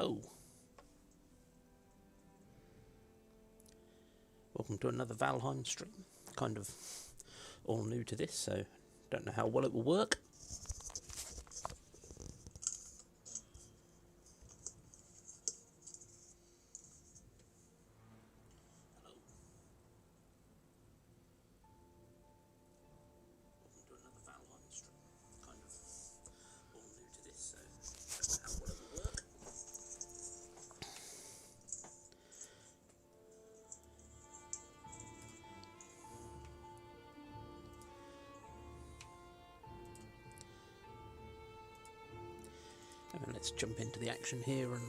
Hello. Welcome to another Valheim stream. Kind of all new to this, so don't know how well it will work. And let's jump into the action here and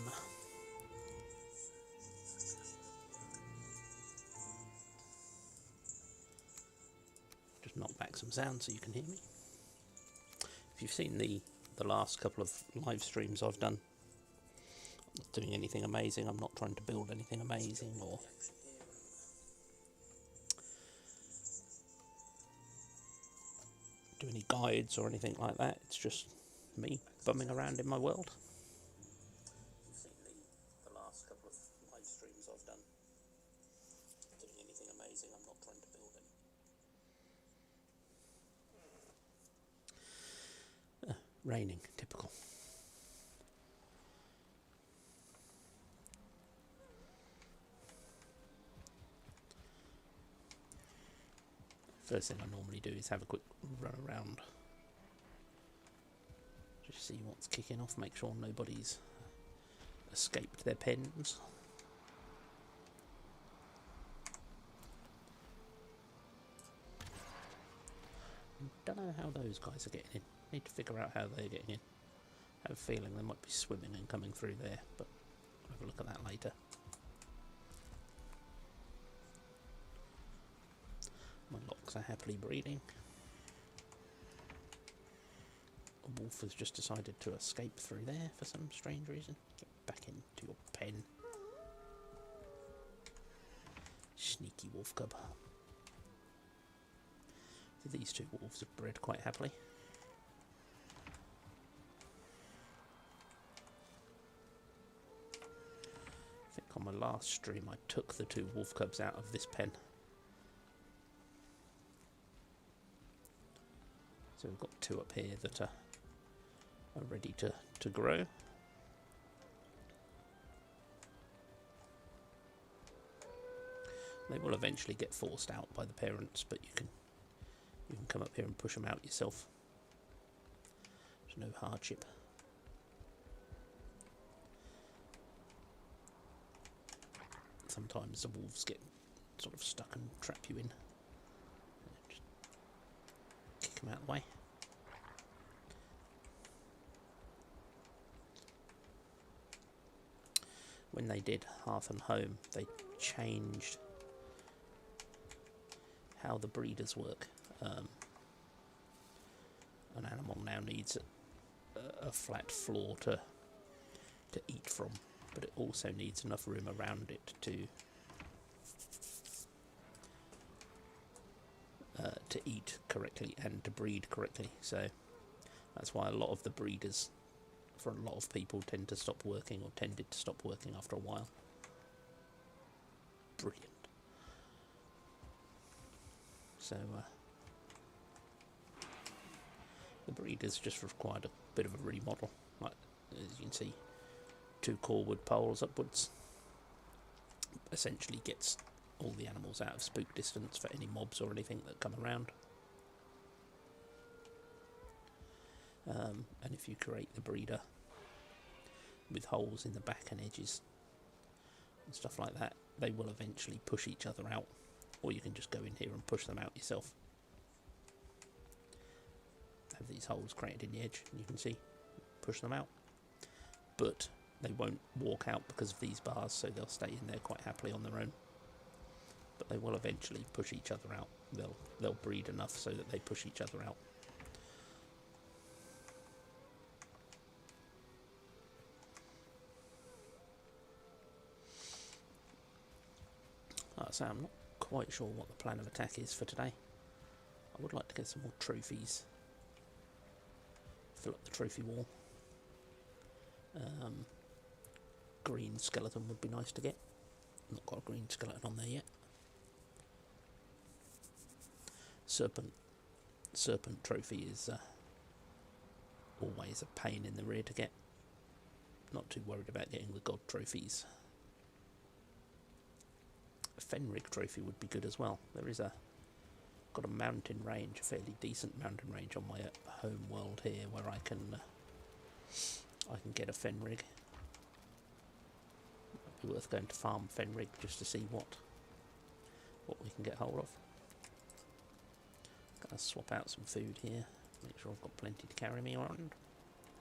just knock back some sound so you can hear me. If you've seen the last couple of live streams I've done, I'm not doing anything amazing. I'm not trying to build anything amazing or do any guides or anything like that. It's just me bumming around in my world. You've seen the last couple of live streams I've done. Not doing anything amazing. I'm not trying to build any. Raining, typical. First thing I normally do is have a quick run around. Just see what's kicking off, make sure nobody's escaped their pens. Don't know how those guys are getting in. Need to figure out how they're getting in. I have a feeling they might be swimming and coming through there, but I'll have a look at that later. My locks are happily breeding. A wolf has just decided to escape through there for some strange reason. Get back into your pen. Sneaky wolf cub. So these two wolves have bred quite happily. I think on my last stream I took the two wolf cubs out of this pen. So we've got two up here that are ready to grow. They will eventually get forced out by the parents, but you can come up here and push them out yourself. There's no hardship. Sometimes the wolves get sort of stuck and trap you in. Just kick them out of the way. When they did Hearth and Home, they changed how the breeders work. An animal now needs a flat floor to eat from, but it also needs enough room around it to eat correctly and to breed correctly. So that's why a lot of the breeders, for a lot of people, tend to stop working or tended to stop working after a while. Brilliant. So the breeders just required a bit of a remodel. Like, as you can see, 2 core wood poles upwards. Essentially gets all the animals out of spook distance for any mobs or anything that come around. And if you create the breeder with holes in the back and edges and stuff like that, they will eventually push each other out, or you can just go in here and push them out yourself. Have these holes created in the edge, and you can see, push them out, but they won't walk out because of these bars, so they'll stay in there quite happily on their own. But they will eventually push each other out. They'll breed enough so that they push each other out. So I'm not quite sure what the plan of attack is for today. I would like to get some more trophies. Fill up the trophy wall. green skeleton would be nice to get. Not got a green skeleton on there yet. Serpent trophy is always a pain in the rear to get. Not too worried about getting the god trophies. A Fenrig trophy would be good as well. There is got a mountain range, a fairly decent mountain range on my home world here, where I can get a Fenrig. Might be worth going to farm Fenrig just to see what we can get hold of. Gonna swap out some food here, make sure I've got plenty to carry me around.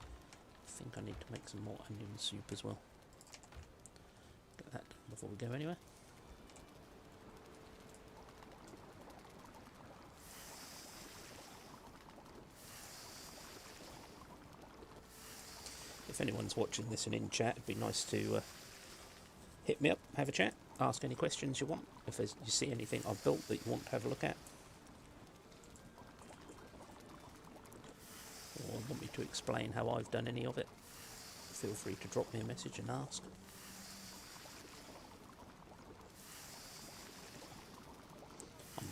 I think I need to make some more onion soup as well. Get that done before we go anywhere. If anyone's watching this and in chat, it'd be nice to hit me up, have a chat, ask any questions you want. If you see anything I've built that you want to have a look at, or want me to explain how I've done any of it, feel free to drop me a message and ask. I'm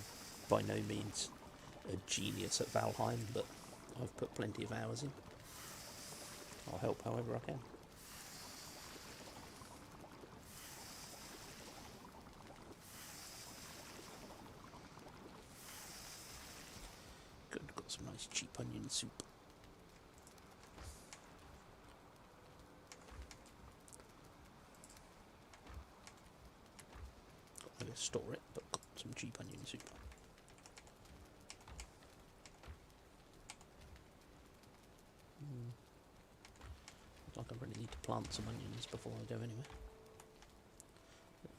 by no means a genius at Valheim, but I've put plenty of hours in. I'll help however I can. Good, got some nice cheap onion soup. Got nowhere to store it, but got some cheap onion soup. Like I really need to plant some onions before I go anywhere.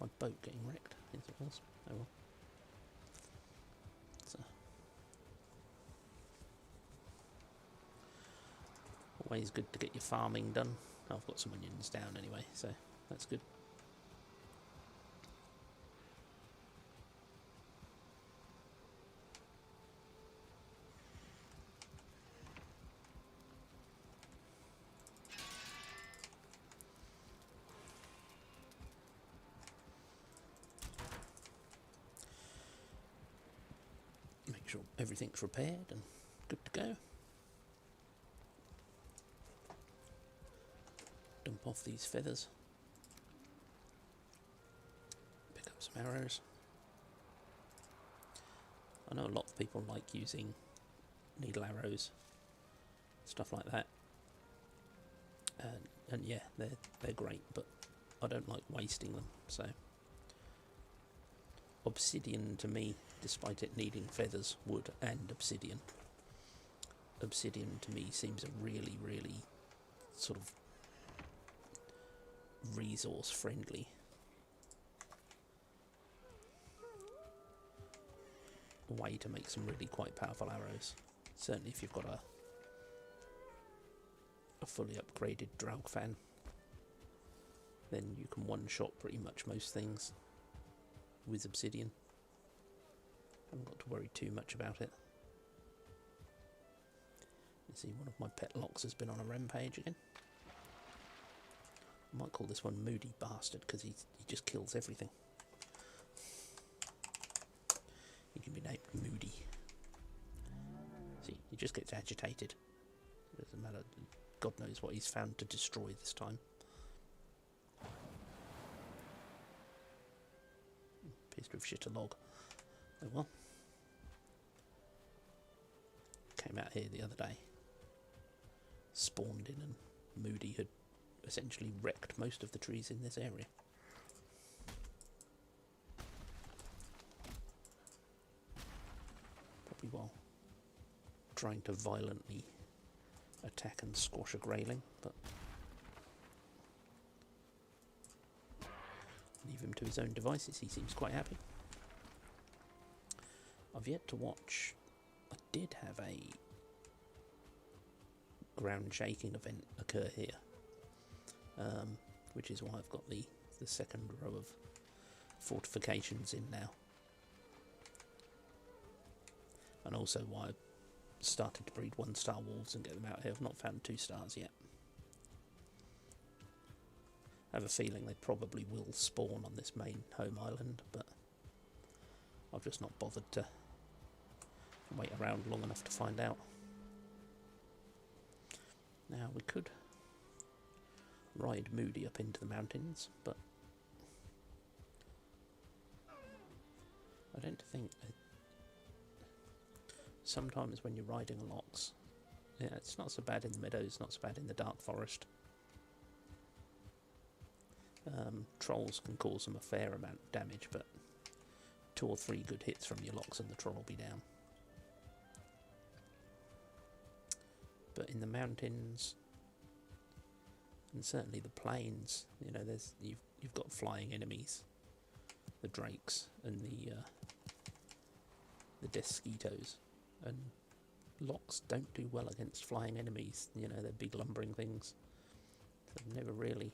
My boat getting wrecked. Yes, it was. Oh well. So, always good to get your farming done. I've got some onions down anyway, so that's good. Make sure everything's repaired and good to go. Dump off these feathers. Pick up some arrows. I know a lot of people like using needle arrows, stuff like that. And yeah, they're great, but I don't like wasting them, so obsidian to me, despite it needing feathers, wood and obsidian to me seems a really, really sort of resource friendly way to make some really quite powerful arrows. Certainly if you've got a fully upgraded Draug fan, then you can one-shot pretty much most things with obsidian. Haven't got to worry too much about it. You see, one of my pet locks has been on a rampage again. I might call this one Moody Bastard, because he just kills everything. He can be named Moody. See, he just gets agitated. It doesn't matter. God knows what he's found to destroy this time. Appears to have shit a log. Oh well. Came out here the other day. Spawned in, and Moody had essentially wrecked most of the trees in this area. Probably while trying to violently attack and squash a greyling, but leave him to his own devices. He seems quite happy. I've yet to watch. I did have a ground shaking event occur here, which is why I've got the second row of fortifications in now, and also why I started to breed 1-star wolves and get them out here. I've not found 2 stars yet. I have a feeling they probably will spawn on this main home island, but I've just not bothered to wait around long enough to find out. Now we could ride Moody up into the mountains, but I don't think... Sometimes when you're riding a Lox, yeah, it's not so bad in the meadows, not so bad in the dark forest. Trolls can cause them a fair amount of damage, but 2 or 3 good hits from your Lox and the troll will be down. But in the mountains, and certainly the plains, you know, you've got flying enemies, the drakes and the desquitos, and Lox don't do well against flying enemies. You know, they're big lumbering things. So I've never really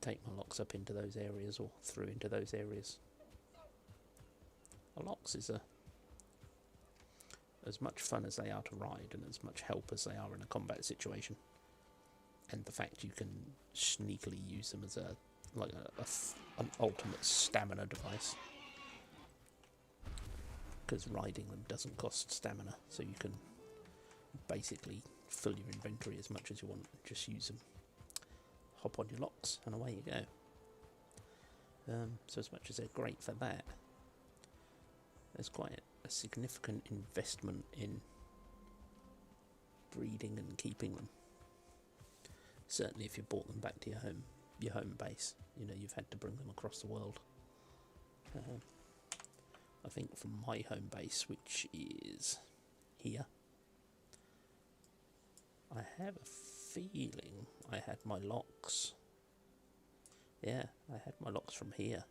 take my Lox up into those areas or through into those areas. A Lox is as much fun as they are to ride and as much help as they are in a combat situation. And the fact you can sneakily use them as an ultimate stamina device. Because riding them doesn't cost stamina, so you can basically fill your inventory as much as you want and just use them. Hop on your Lox and away you go. So as much as they're great for that, there's quite a significant investment in breeding and keeping them. Certainly if you brought them back to your home base, you know, you've had to bring them across the world. I think from my home base, which is here, I have a feeling I had my Lox. Yeah, I had my Lox from here.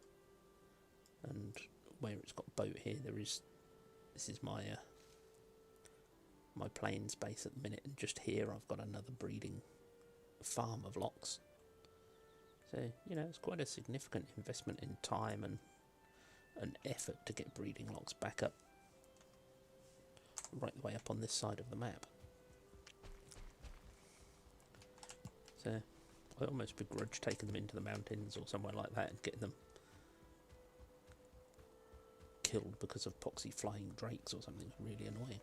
And where it's got boat here, this is my my plains base at the minute, and just here I've got another breeding farm of Lox. So, you know, it's quite a significant investment in time and an effort to get breeding Lox back up, right the way up on this side of the map. So I almost begrudge taking them into the mountains or somewhere like that and getting them killed because of poxy flying drakes or something really annoying.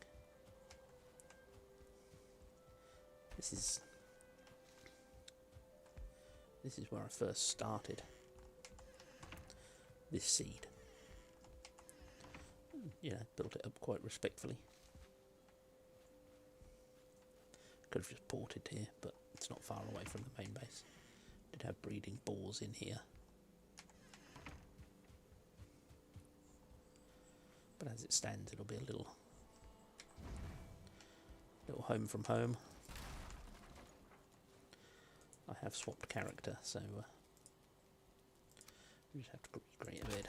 This is where I first started this seed. You know, built it up quite respectfully. Could have just ported here, but it's not far away from the main base. Did have breeding boars in here. But as it stands, it'll be a little home from home. I have swapped character, so we just have to recreate a bit.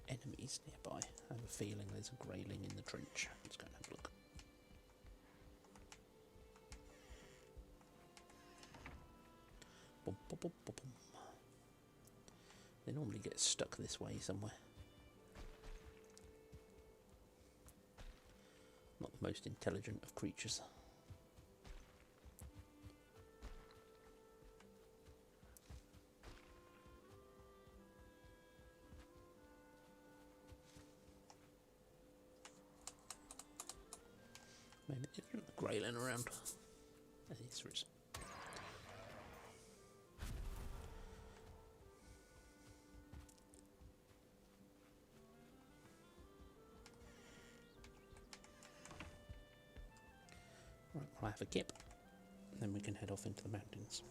Enemies nearby. I have a feeling there's a greyling in the trench. Let's go and have a look. Boom, boom, boom, boom, boom. They normally get stuck this way somewhere. Not the most intelligent of creatures. Maybe there isn't a greyling around. Yes, there is. Right, I'll have a kip, and then we can head off into the mountains.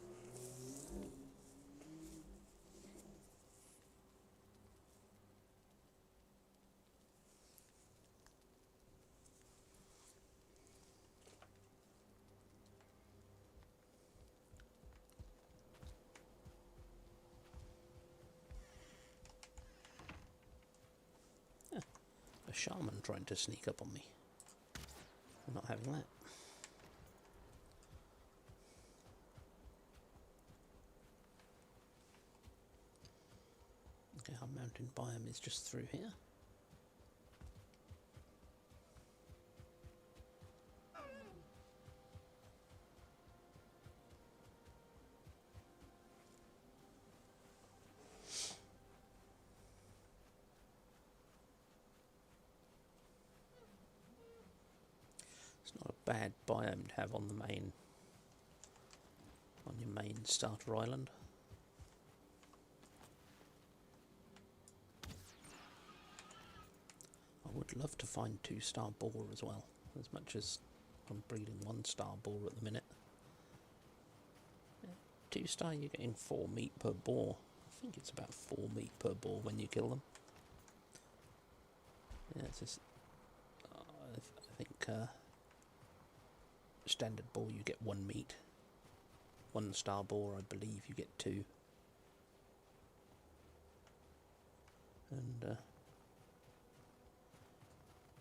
A shaman trying to sneak up on me. I'm not having that. Okay, our mountain biome is just through here. bad biome to have on your main starter island. I would love to find 2-star boar as well, as much as I'm breeding 1-star boar at the minute. 2-star, you're getting 4 meat per boar. I think it's about 4 meat per boar when you kill them. Yeah, it's just, I think standard boar you get 1 meat. 1-star boar, I believe you get 2. And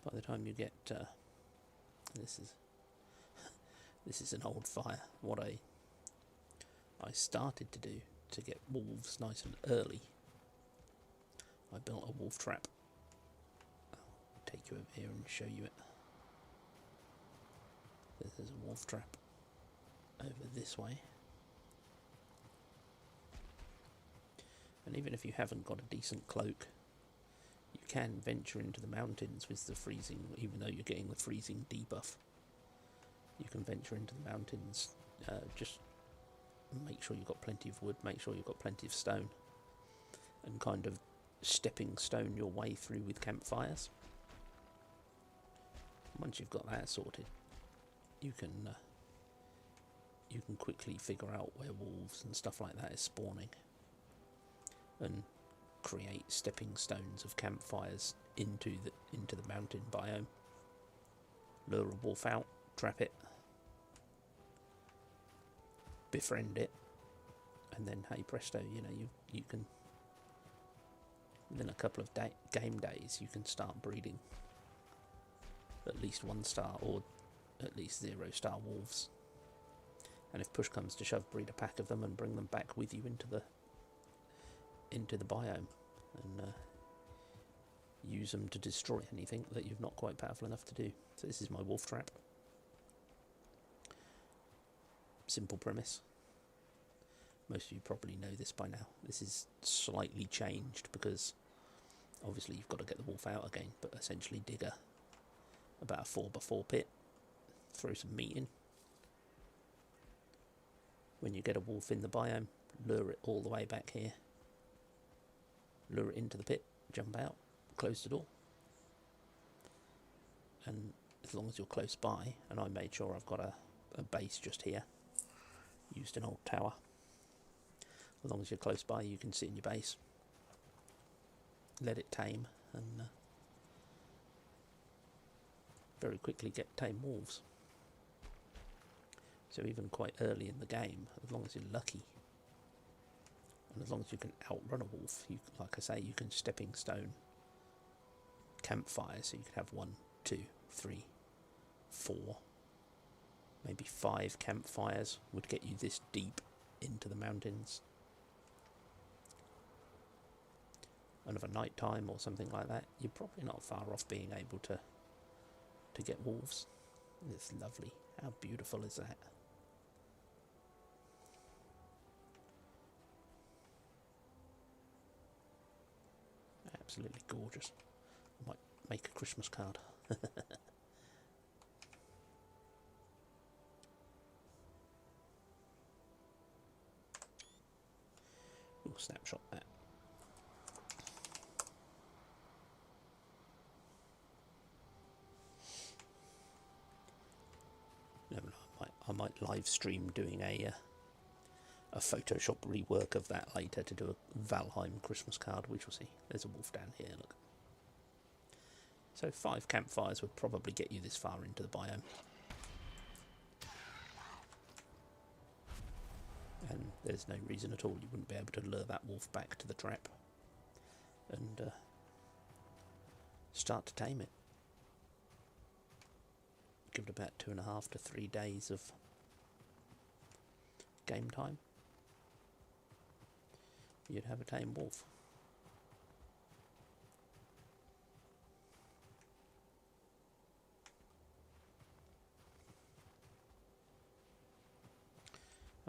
by the time you get this is an old fire. What I started to do to get wolves nice and early, I built a wolf trap. I'll take you over here and show you it. There's a wolf trap over this way. And even if you haven't got a decent cloak, you can venture into the mountains with the freezing, even though you're getting the freezing debuff. You can venture into the mountains, just make sure you've got plenty of wood, make sure you've got plenty of stone, and kind of stepping stone your way through with campfires. Once you've got that sorted, you can quickly figure out where wolves and stuff like that is spawning, and create stepping stones of campfires into the mountain biome. Lure a wolf out, trap it, befriend it, and then hey presto, you can, within a couple of game days, you can start breeding at least 1-star or at least 0-star wolves. And if push comes to shove, breed a pack of them and bring them back with you into the biome, and use them to destroy anything that you're not quite powerful enough to do. So this is my wolf trap. Simple premise. Most of you probably know this by now. This is slightly changed because obviously you've got to get the wolf out again, but essentially dig about a 4x4 pit, throw some meat in. When you get a wolf in the biome, lure it all the way back here, lure it into the pit, jump out, close the door. And as long as you're close by, and I made sure I've got a base just here, used an old tower. As long as you're close by, you can sit in your base, let it tame, and very quickly get tame wolves. So even quite early in the game, as long as you're lucky, and as long as you can outrun a wolf, like I say, you can stepping stone campfires, so you can have 1, 2, 3, 4, maybe 5 campfires would get you this deep into the mountains. And of a night time or something like that, you're probably not far off being able to get wolves. It's lovely. How beautiful is that? Absolutely gorgeous. I might make a Christmas card. We'll snapshot that. I might live stream doing a Photoshop rework of that later to do a Valheim Christmas card, which we'll see. There's a wolf down here, look. So 5 campfires would probably get you this far into the biome. And there's no reason at all you wouldn't be able to lure that wolf back to the trap and start to tame it. Give it about 2.5 to 3 days of game time. You'd have a tame wolf.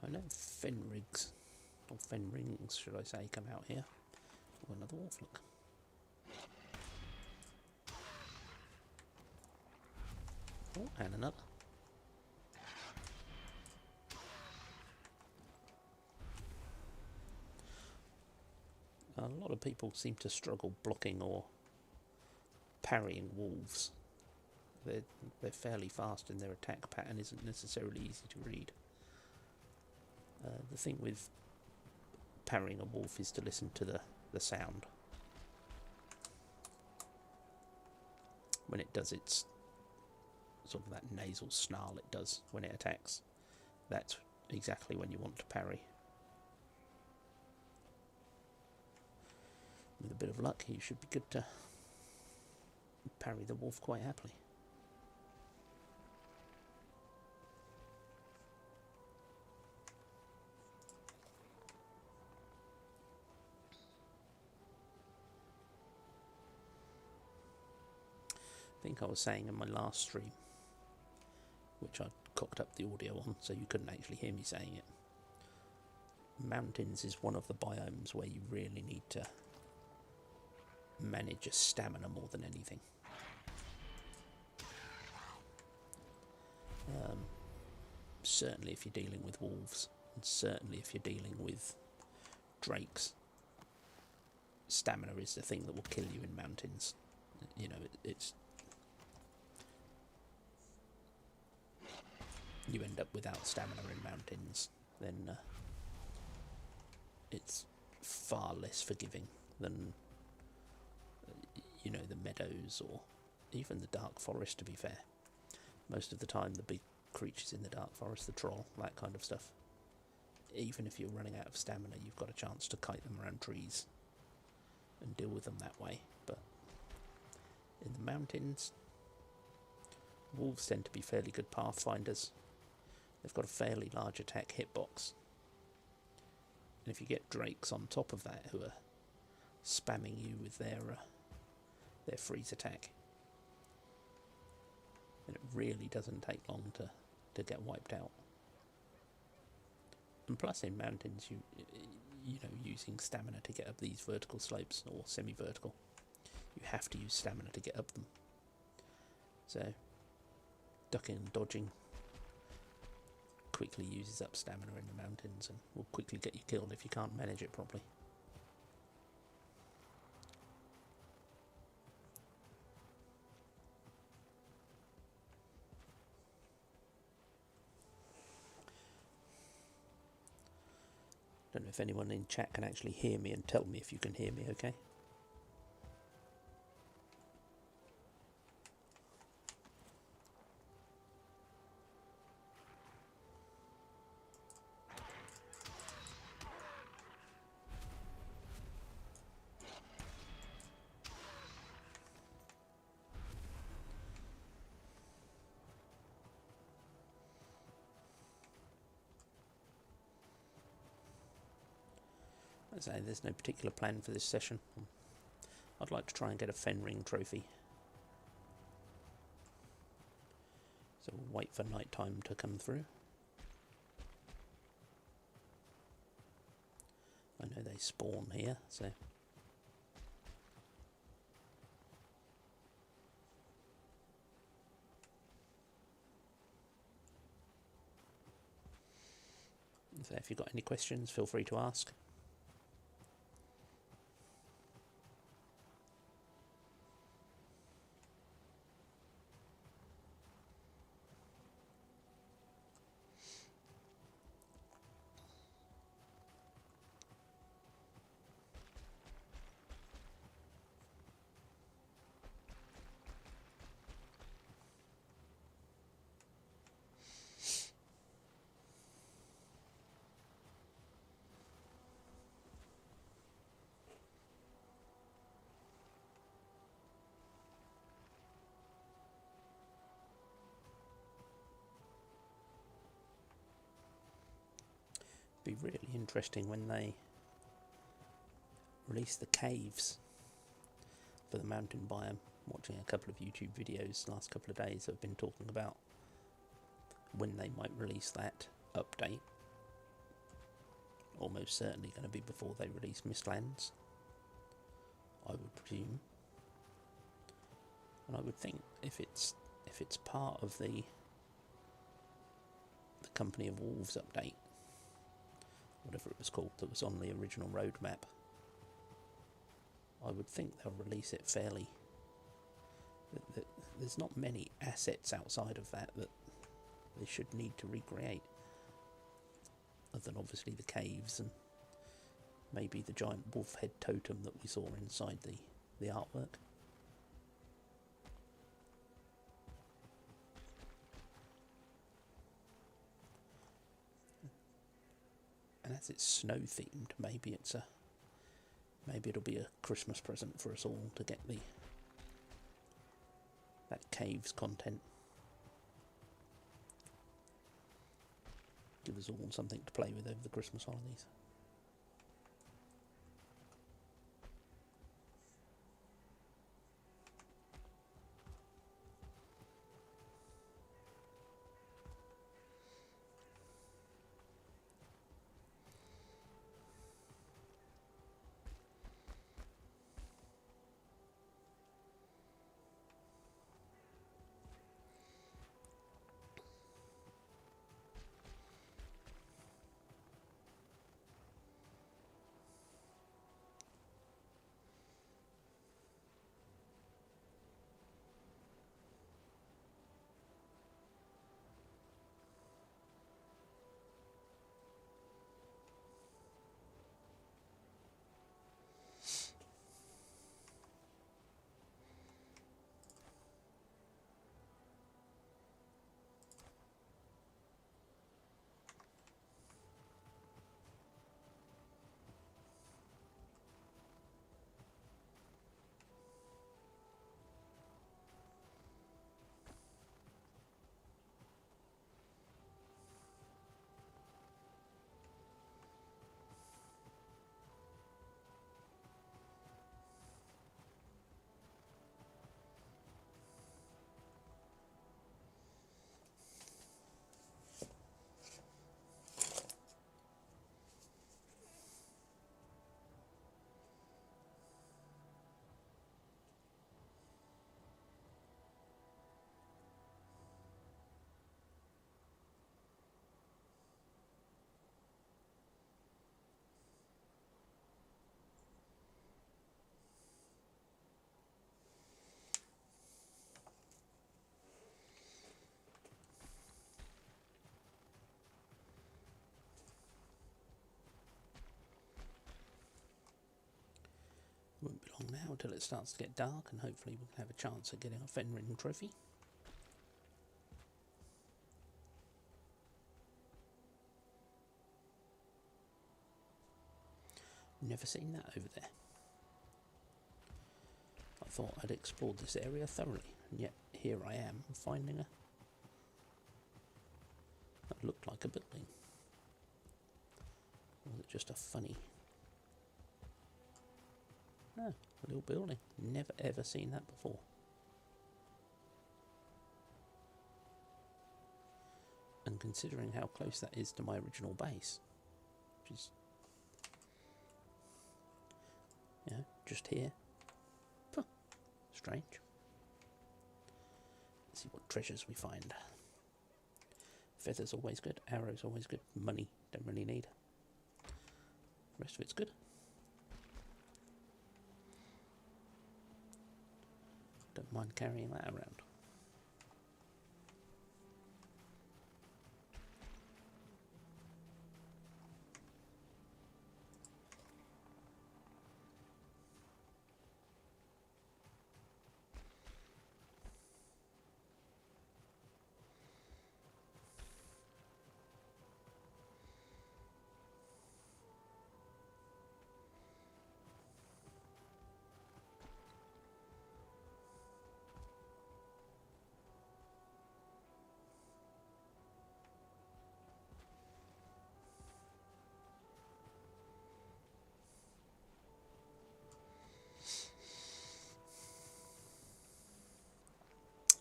I know Fenrigs, or Fenrings should I say, come out here. Oh, another wolf, look. Oh, and another. A lot of people seem to struggle blocking or parrying wolves. They're fairly fast and their attack pattern isn't necessarily easy to read. The thing with parrying a wolf is to listen to the sound. When it does its sort of that nasal snarl it does when it attacks, that's exactly when you want to parry. With a bit of luck, you should be good to parry the wolf quite happily. I think I was saying in my last stream, which I cocked up the audio on so you couldn't actually hear me saying it, mountains is one of the biomes where you really need to manage your stamina more than anything. Certainly if you're dealing with wolves, and certainly if you're dealing with drakes, stamina is the thing that will kill you in mountains. You know, it's you end up without stamina in mountains, then it's far less forgiving than you know, the meadows or even the dark forest, to be fair. Most of the time the big creatures in the dark forest, the troll, that kind of stuff, even if you're running out of stamina, you've got a chance to kite them around trees and deal with them that way. But in the mountains, wolves tend to be fairly good pathfinders. They've got a fairly large attack hitbox, and if you get drakes on top of that who are spamming you with their freeze attack, then it really doesn't take long to get wiped out. And plus in mountains, you know, using stamina to get up these vertical slopes, or semi-vertical, you have to use stamina to get up them. So ducking and dodging quickly uses up stamina in the mountains and will quickly get you killed if you can't manage it properly. Don't know if anyone in chat can actually hear me and tell me if you can hear me okay. As I say, there's no particular plan for this session. I'd like to try and get a Fenring trophy. So we'll wait for night time to come through. I know they spawn here, so if you've got any questions, feel free to ask. Be really interesting when they release the caves for the mountain biome. Watching a couple of YouTube videos the last couple of days have been talking about when they might release that update. Almost certainly going to be before they release Mistlands, I would presume. And I would think if it's part of the Company of Wolves update, whatever it was called, that was on the original roadmap, I would think they'll release it fairly. There's not many assets outside of that they should need to recreate, other than obviously the caves and maybe the giant wolf head totem that we saw inside the artwork. And as it's snow themed, maybe it'll be a Christmas present for us all to get that caves content. Give us all something to play with over the Christmas holidays. Won't be long now until it starts to get dark, and hopefully we can have a chance at getting a Fenrir trophy. Never seen that over there. I thought I'd explored this area thoroughly, and yet here I am finding that looked like a building. Or was it just a funny... No, a little building. Never ever seen that before. And considering how close that is to my original base, which is, just here. Huh, strange. Let's see what treasures we find. Feathers always good, arrows always good, money don't really need. The rest of it's good. Don't mind carrying that around.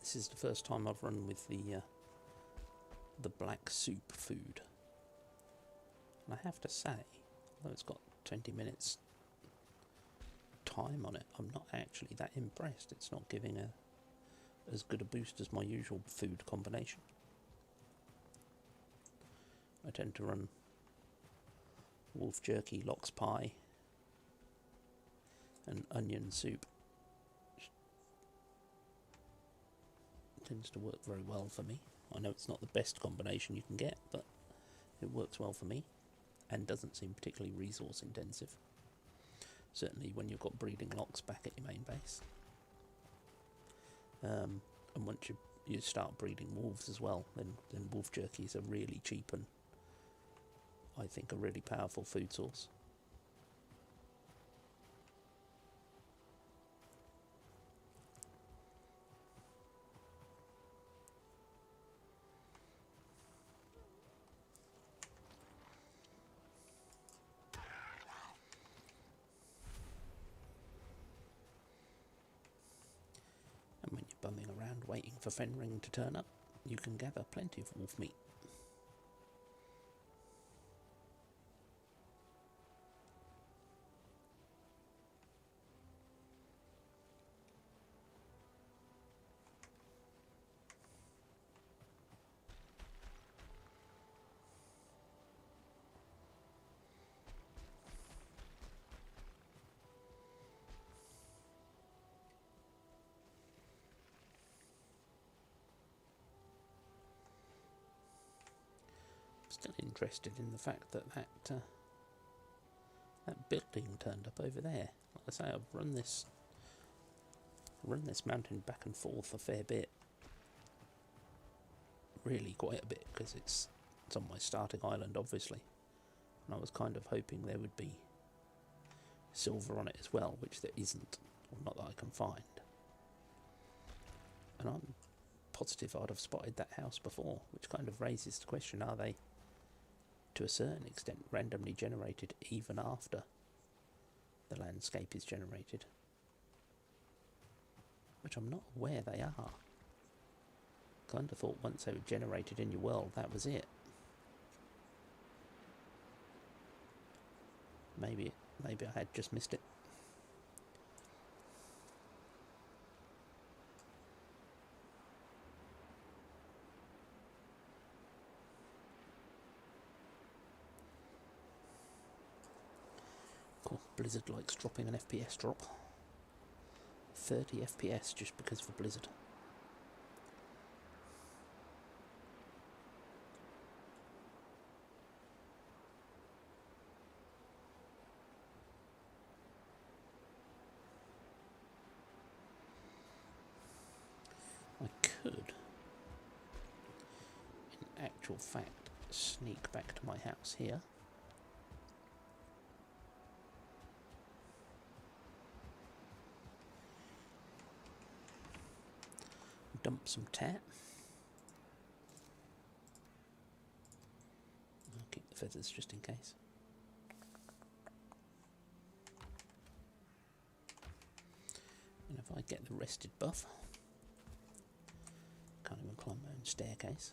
This is the first time I've run with the black soup food. And I have to say, although it's got 20 minutes time on it, I'm not actually that impressed. It's not giving as good a boost as my usual food combination. I tend to run wolf jerky, lox pie, And onion soup tends to work very well for me. I know it's not the best combination you can get, but it works well for me and doesn't seem particularly resource intensive. Certainly when you've got breeding locks back at your main base. And once you start breeding wolves as well, then wolf jerky is a really cheap and I think a really powerful food source. And when you're bumming around waiting for Fenring to turn up, you can gather plenty of wolf meat. Still interested in the fact that that building turned up over there. Like I say, I've run this mountain back and forth a fair bit, really quite a bit, because it's on my starting island, obviously, and I was kind of hoping there would be silver on it as well, which there isn't, or not that I can find. And I'm positive I'd have spotted that house before, which kind of raises the question, are they to a certain extent randomly generated even after the landscape is generated? Which I'm not aware they are. Kind of thought once they were generated in your world, that was it. Maybe I had just missed it. Cool. Blizzard likes dropping an FPS drop. 30 FPS just because of a blizzard. I could, in actual fact, sneak back to my house here. Dump some tat. I'll keep the feathers just in case. And if I get the rested buff, can't even climb my own staircase.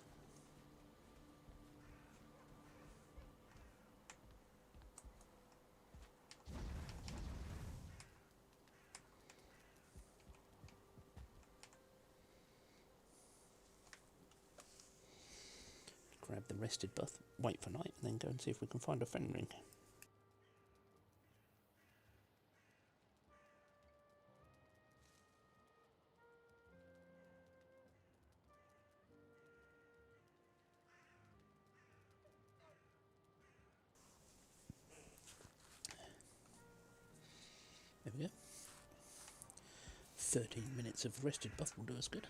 Grab the rested buff, wait for night, and then go and see if we can find a Fenring. There we go. 13 minutes of rested buff will do us good.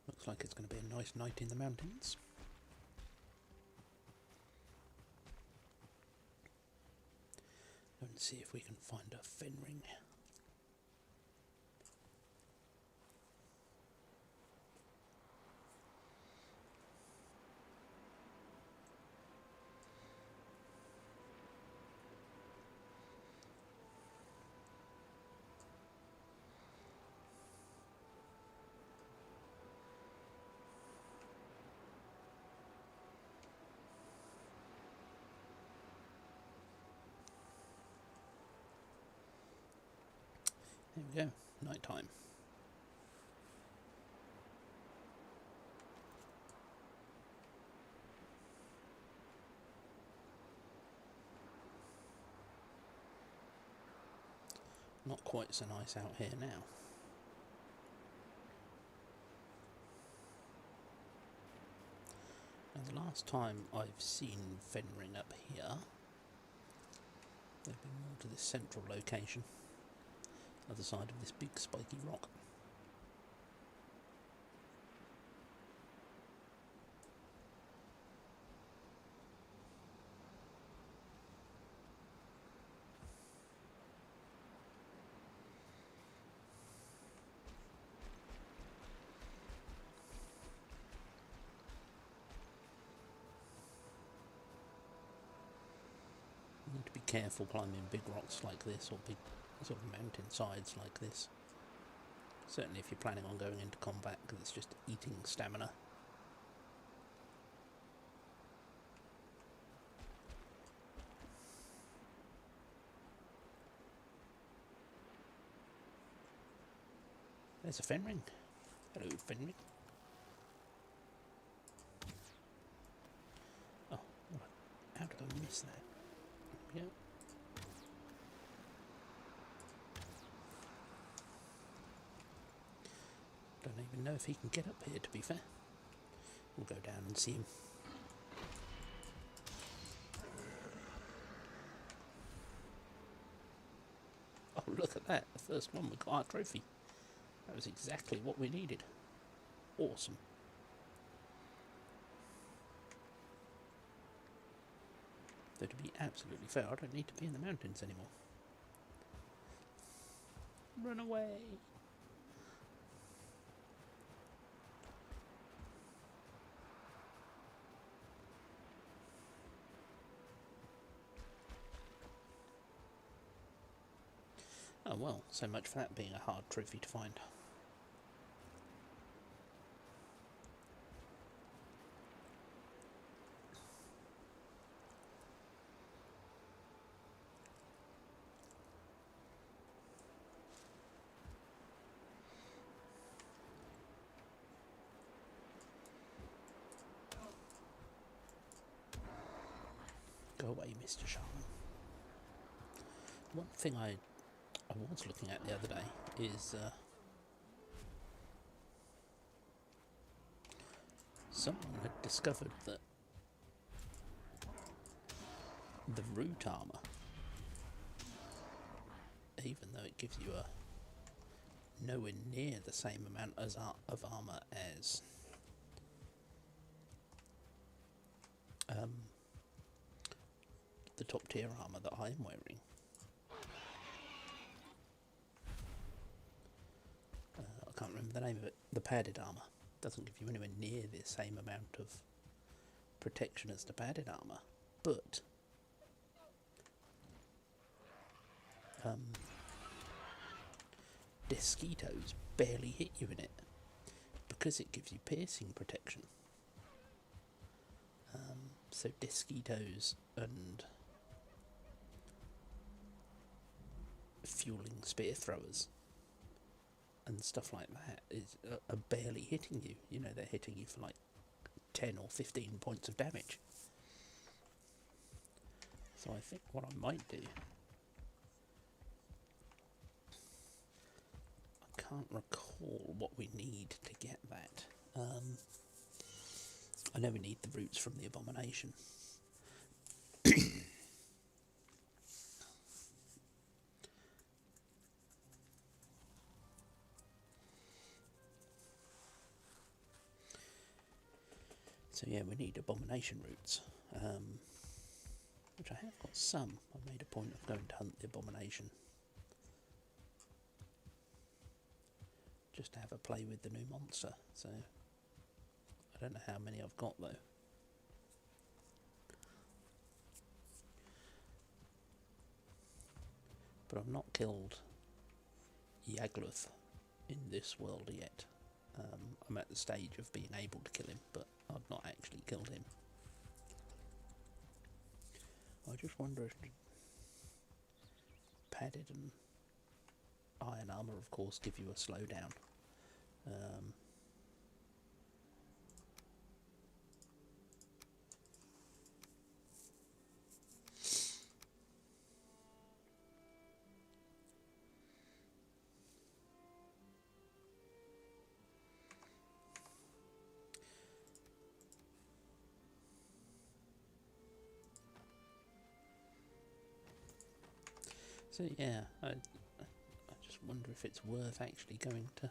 Looks like it's going to be a nice night in the mountains. Go and see if we can find a Fenring. go, night time. Not quite so nice out here now. Now the last time I've seen Fenring up here, they've been more to this central location, other side of this big spiky rock. You need to be careful climbing big rocks like this, or big sort of mountain sides like this. Certainly if you're planning on going into combat, because it's just eating stamina. There's a Fenring. Hello, Fenring. Oh, how did I miss that? Yeah. Don't even know if he can get up here, to be fair. We'll go down and see him. Oh, look at that. The first one, we got our trophy. That was exactly what we needed. Awesome. Though to be absolutely fair, I don't need to be in the mountains anymore. Run away! Oh well, so much for that being a hard trophy to find. Go away, Mr. Shaman. One thing I was looking at the other day is someone had discovered that the root armour, even though it gives you a nowhere near the same amount of armour as the top tier armour that I'm wearing. I can't remember the name of it. The padded armour doesn't give you anywhere near the same amount of protection as the padded armour, but Desquitos barely hit you in it because it gives you piercing protection. So Desquitos and fueling spear throwers and stuff like that are barely hitting you. You know, they're hitting you for like 10 or 15 points of damage. So I think what I might do, I can't recall what we need to get that. I know we need the roots from the abomination. So yeah, we need abomination roots, which I have got some. I made a point of going to hunt the abomination, just to have a play with the new monster, so I don't know how many I've got though. But I've not killed Yagluth in this world yet. I'm at the stage of being able to kill him, but I've not actually killed him. I just wonder if padded and iron armour, of course, give you a slowdown. So yeah, I just wonder if it's worth actually going to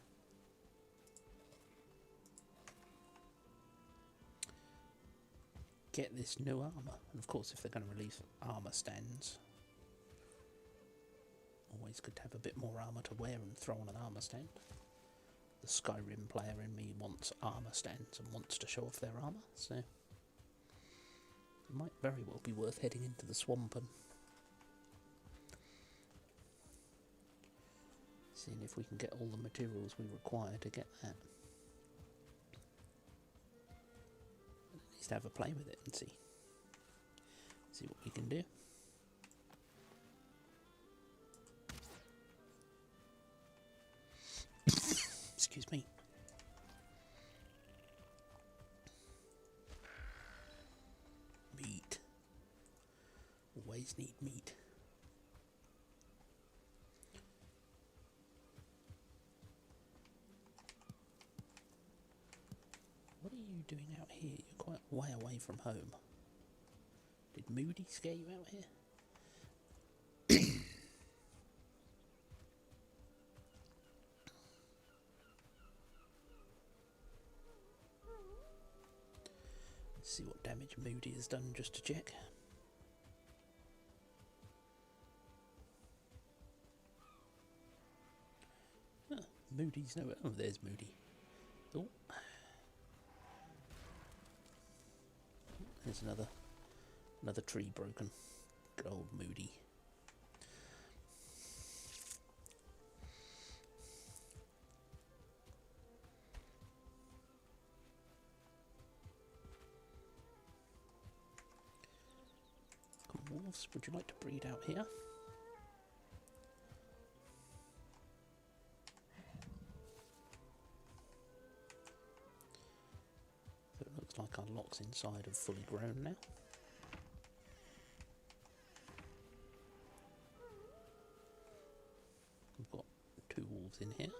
get this new armour. And of course, if they're going to release armour stands, always good to have a bit more armour to wear and throw on an armour stand. The Skyrim player in me wants armour stands and wants to show off their armour, so it might very well be worth heading into the swamp and seeing if we can get all the materials we require to get that. At least have a play with it and see what we can do. Excuse me. Meat. Always need meat. What are you doing out here? You're quite way away from home. Did Moody scare you out here? Let's see what damage Moody has done just to check. Oh, Moody's nowhere. Oh, there's Moody. Oh. There's another tree broken. Good old Moody. Come on, wolves, would you like to breed out here? So it looks like our lock's inside of fully grown now. We've got 2 wolves in here.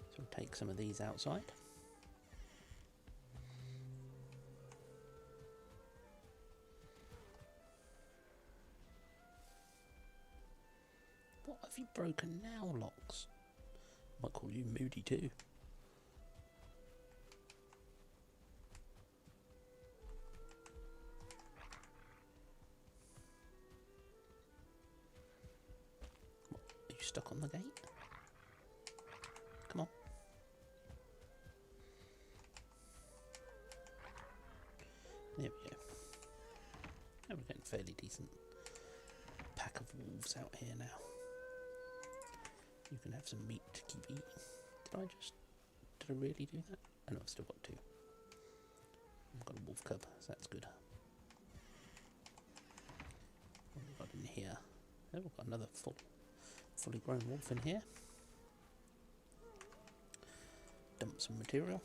So we'll take some of these outside. What have you broken now, Locks? Might call you Moody too. What, are you stuck on the gate? Come on. There we go. And we're getting a fairly decent pack of wolves out here now. You can have some meat to keep eating. Did I really do that? Oh no, I've still got 2. I've got a wolf cub, so that's good. What have we got in here? Oh, we've got another fully grown wolf in here. Dump some material.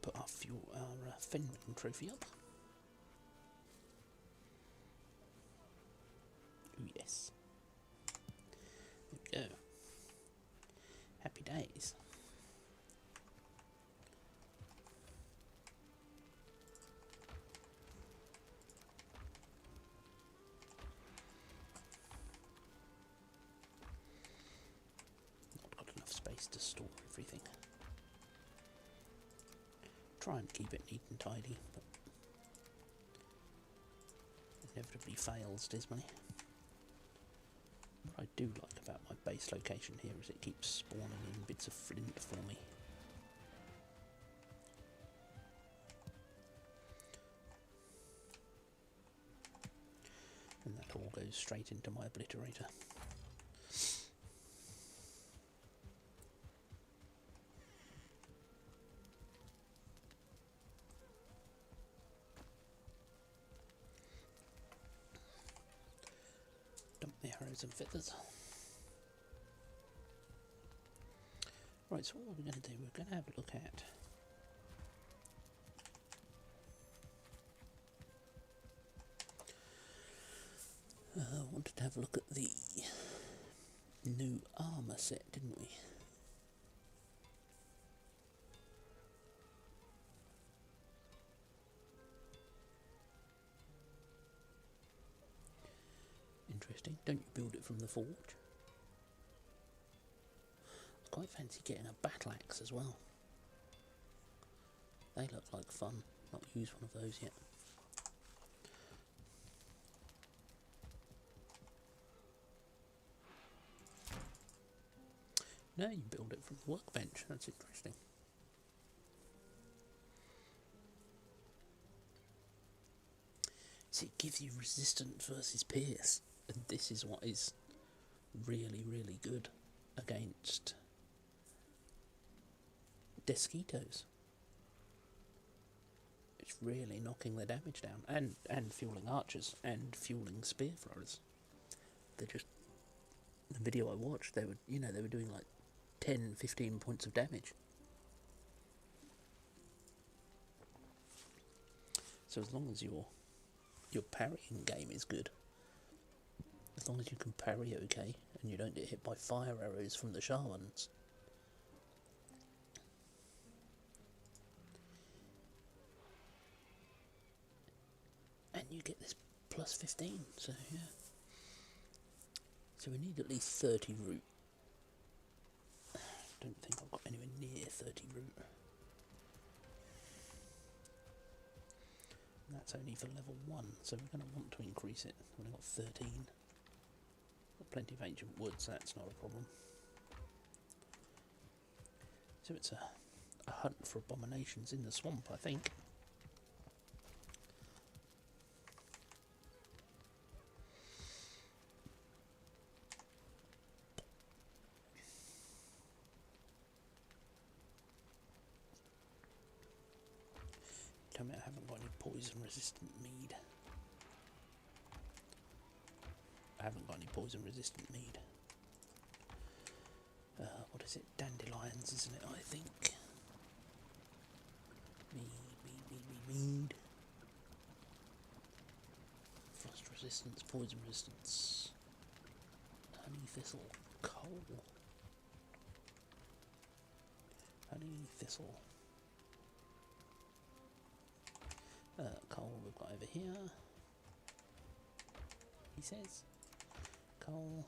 Put our Fenring trophy up. Ooh, yes. There we go. Happy days. Not got enough space to store everything. Try and keep it neat and tidy, but inevitably fails dismally. What I do like about my base location here is it keeps spawning in bits of flint for me. goes straight into my obliterator. Dump the arrows and feathers. Right, so what are we going to do? We're going to have a look at wanted to have a look at the new armour set, didn't we? Interesting. Don't you build it from the forge? I quite fancy getting a battle axe as well. They look like fun. Not used one of those yet. No, you build it from the workbench. That's interesting. See, it gives you resistance versus pierce, and this is what is really, really good against Desquitos. It's really knocking the damage down, and fueling archers, and fueling spear throwers. They're just, the video I watched, they were doing like 10, 15 points of damage. So as long as your parrying game is good, as long as you can parry okay, and you don't get hit by fire arrows from the shamans, and you get this plus 15, so yeah. So we need at least 30 root. Don't think I've got anywhere near 30 root. And that's only for level 1, so we're going to want to increase it. We've only got 13. Got plenty of ancient wood, so that's not a problem. So it's a hunt for abominations in the swamp, I think. Tell me I haven't got any poison resistant mead. I haven't got any poison resistant mead. What is it? Dandelions, isn't it? I think. Mead. Frost resistance, poison resistance. Honey thistle, coal. Honey thistle. Coal we've got over here. He says. Coal.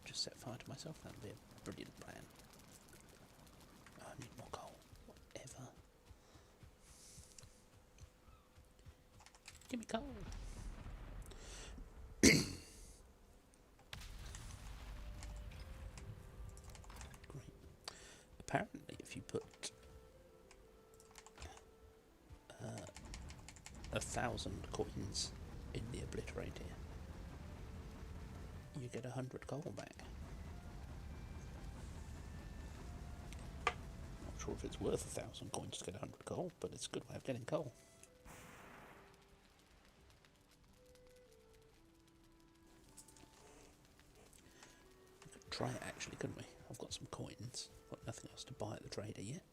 Just set fire to myself. That would be a brilliant plan. Oh, I need more coal. Whatever. Give me coal. Great. Apparently, if you put 1,000 coins in the obliterator, you get 100 coal back. Not sure if it's worth 1,000 coins to get 100 coal, but it's a good way of getting coal. We could try it actually, couldn't we? I've got some coins. Got nothing else to buy at the trader yet.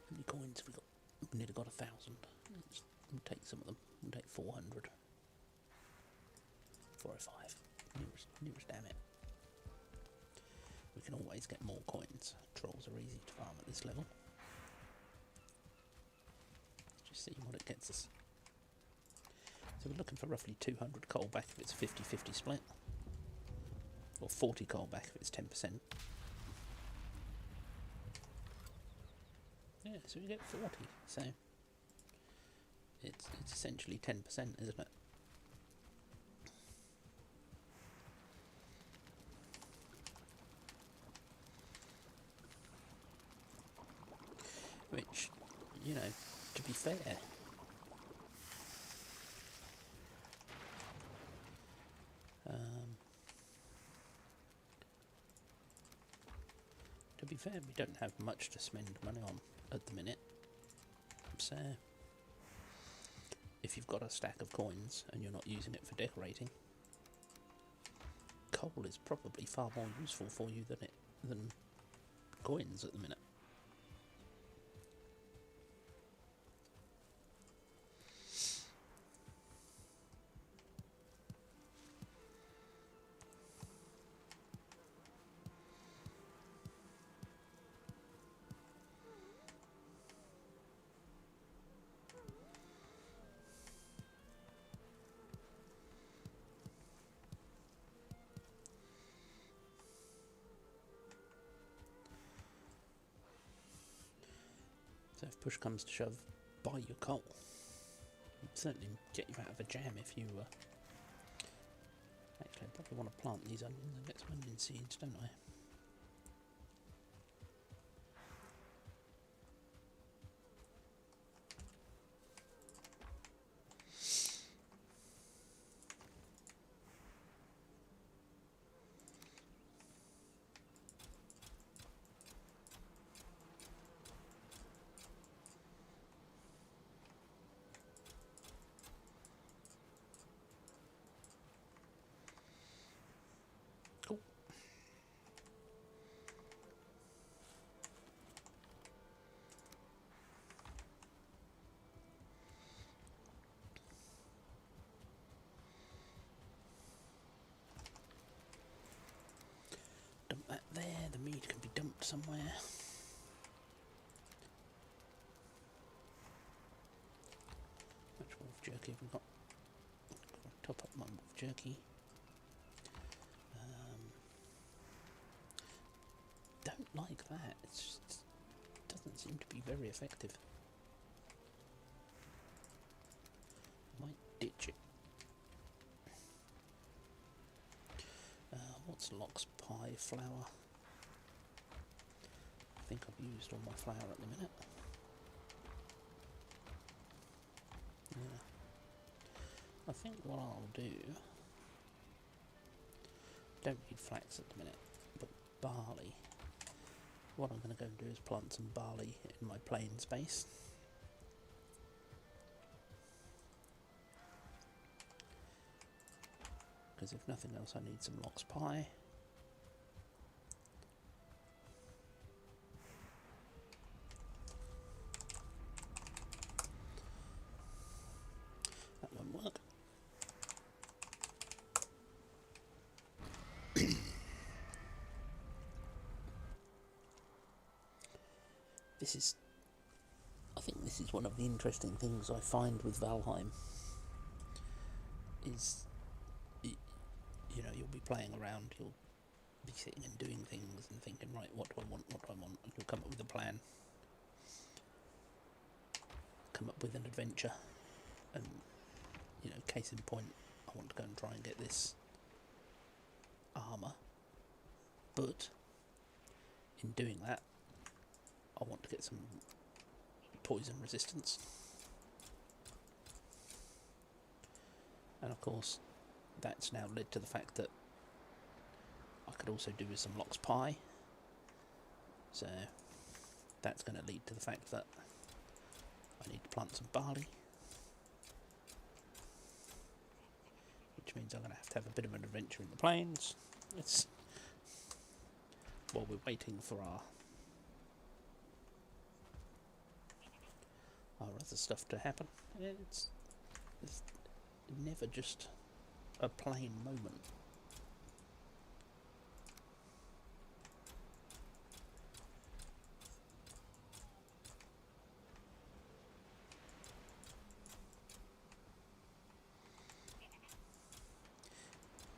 How many coins have we got? We've nearly got 1,000. We'll take some of them. We'll take 400. 405. Nearest, damn it. We can always get more coins. Trolls are easy to farm at this level. Let's just see what it gets us. So we're looking for roughly 200 coal back if it's a 50-50 split. Or 40 coal back if it's 10%. Yeah, so we get 40, so it's essentially 10%, isn't it? Which, you know, to be fair, we don't have much to spend money on at the minute. So, if you've got a stack of coins and you're not using it for decorating, coal is probably far more useful for you than coins at the minute. So if push comes to shove, buy your coal. It'd certainly get you out of a jam if you... Actually, I probably want to plant these onions and get some onion seeds, don't I? Cool. Dump that there, the meat can be dumped somewhere. Much wolf jerky have we got? Top up my wolf jerky. Don't like that. It just doesn't seem to be very effective. Might ditch it. What's Lock's pie flour? I think I've used all my flour at the minute. Yeah. I think what I'll do... Don't need flax at the minute, but barley. What I'm going to go and do is plant some barley in my plain space. Because if nothing else, I need some Lock's pie. That won't work. I think this is one of the interesting things I find with Valheim. Is, you know, you'll be playing around, you'll be sitting and doing things and thinking, right, what do I want, and you'll come up with a plan, come up with an adventure, and, you know, case in point, I want to go and try and get this armour, but in doing that, I want to get some poison resistance. And of course, that's now led to the fact that I could also do with some Lock's pie. So that's going to lead to the fact that I need to plant some barley, which means I'm going to have a bit of an adventure in the plains. It's while we're waiting for our other stuff to happen. It's never just a plain moment.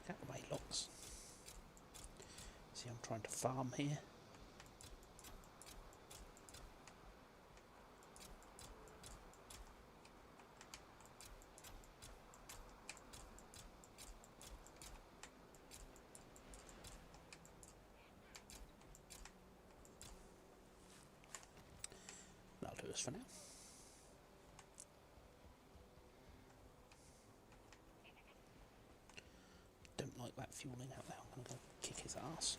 Out of the way, Locks. See, I'm trying to farm here. just for now. Don't like that fueling out there. I'm going to go kick his ass.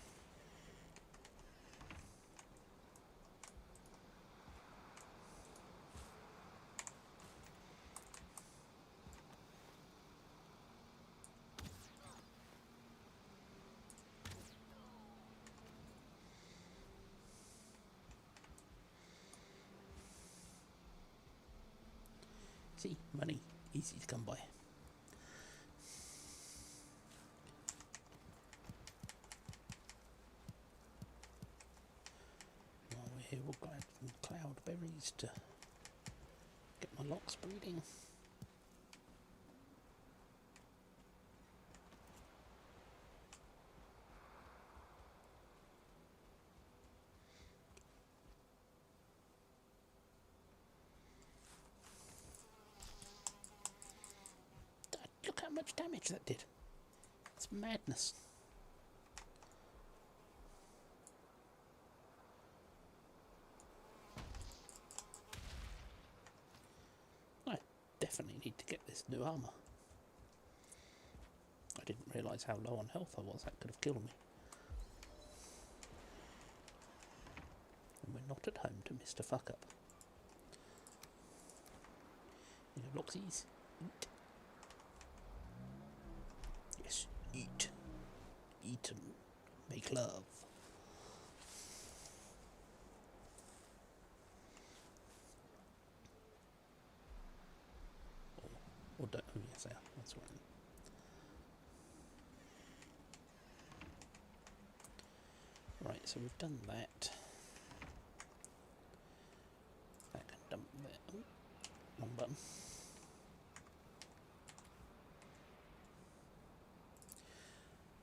See, money, easy to come by. While we're here, we'll grab some cloud berries to get my locks breeding. Look how much damage that did. It's madness. I definitely need to get this new armour. I didn't realise how low on health I was. That could have killed me. And we're not at home to Mr. Fuck Up. You know, Loxies, eat. Yes, eat. Eat and make love. Or don't, oh yes, that's right. Right, so we've done that. That can dump there. Oh, wrong button.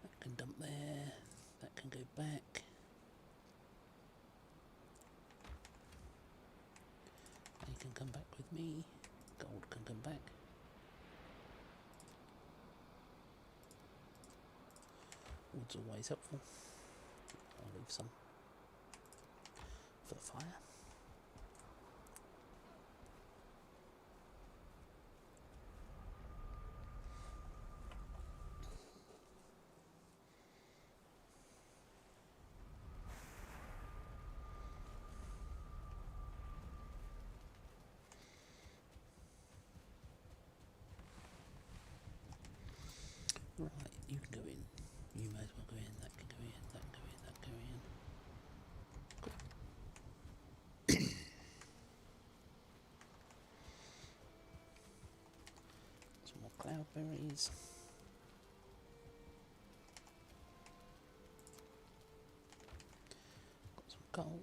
That can dump there. That can go back. You can come back with me. Gold can come back. Wood's always helpful. I'll leave some for the fire. Right, you can go in. You may as well go in. That can go in. That can go in. That can go in. Some more cloudberries. Got some coal.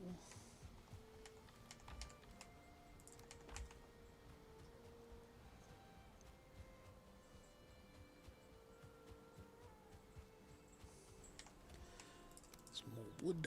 Some more wood.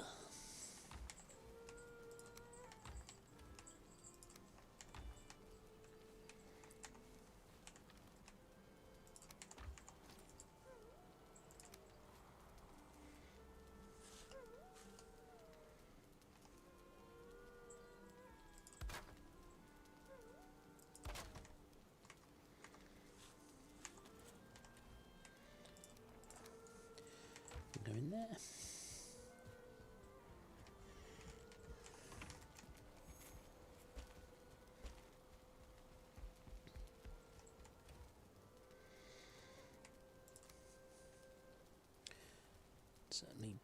Go in there. Certainly